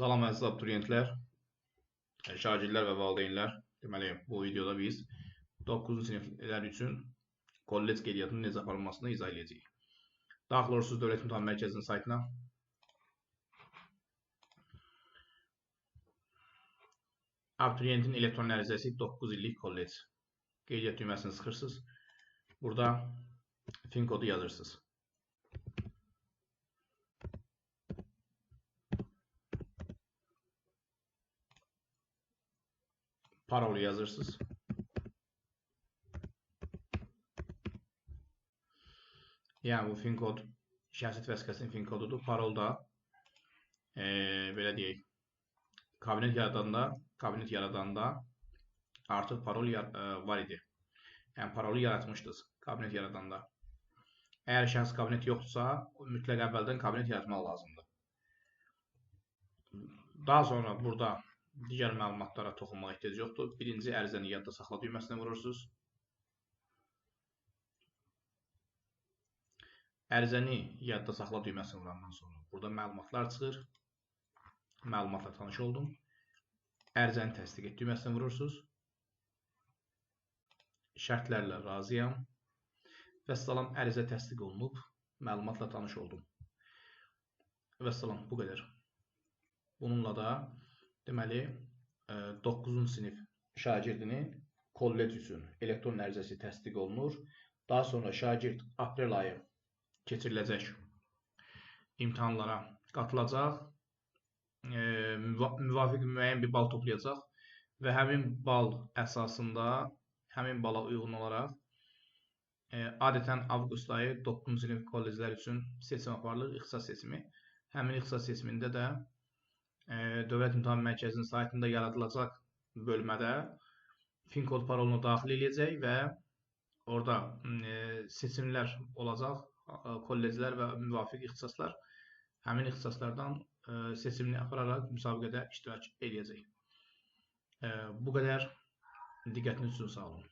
Salam əziz abituriyentlər, şagirdlər və valideynlər. Deməli, bu videoda biz 9-cu siniflər üçün kollec qeydiyyatının necə aparılmasını izah edəcəyik. Daxil olursunuz Dövlət İmtahan Mərkəzinin saytına. Abituriyentin elektron ərizəsi 9 illik kollec qeydiyyat düyməsini sıxırsınız. Burada fin kodu yazırsınız. Parolu yazırsınız. Yəni bu fin kod şəxsiyyət vəsiqəsinin fin kodudur. Parol da belə deyək, kabinet yaradanda artıq parol var idi. Yəni parolu yaratmışdınız kabinet yaradanda. Əgər şəxs kabinet yoxdursa, mütləq əvvəldən kabinet yaratmaq lazımdır. Daha sonra burada digər məlumatlara toxunmağa ehtiyac yoxdur. Birinci ərizəni yadda saxla düyməsinə vurursunuz. Ərizəni yadda saxla düyməsinə vurandan sonra burada məlumatlar çıxır. Məlumatla tanış oldum. Ərizəni təsdiq et düyməsinə vurursunuz. Şərtlərlə razıyam. Vəssalam, ərizə təsdiq olunub. Məlumatla tanış oldum. Vəssalam, bu qədər. Bununla da deməli 9-cu sinif şagirdinin kollec üçün elektron ərizəsi təsdiq olunur. Daha sonra şagird aprel ayı keçiriləcək imtahanlara qatılacaq, müvafiq müəyyən bir bal toplayacaq və həmin bal əsasında, həmin bala uyğun olaraq adətən avqust ayı 9-cu sinif kolleclər üçün seçim aparılır, ixtisas seçimi. Həmin ixtisas seçimində də Dövlət İmtahan Mərkəzinin saytında yaradılacaq bölmədə fin kod parolunu daxil edəcək və orada seçimlər olacaq, kolleclər və müvafiq ixtisaslar həmin ixtisaslardan seçimini apararaq müsabiqədə iştirak edəcək. Bu qədər. Diqqətiniz üçün sağ olun.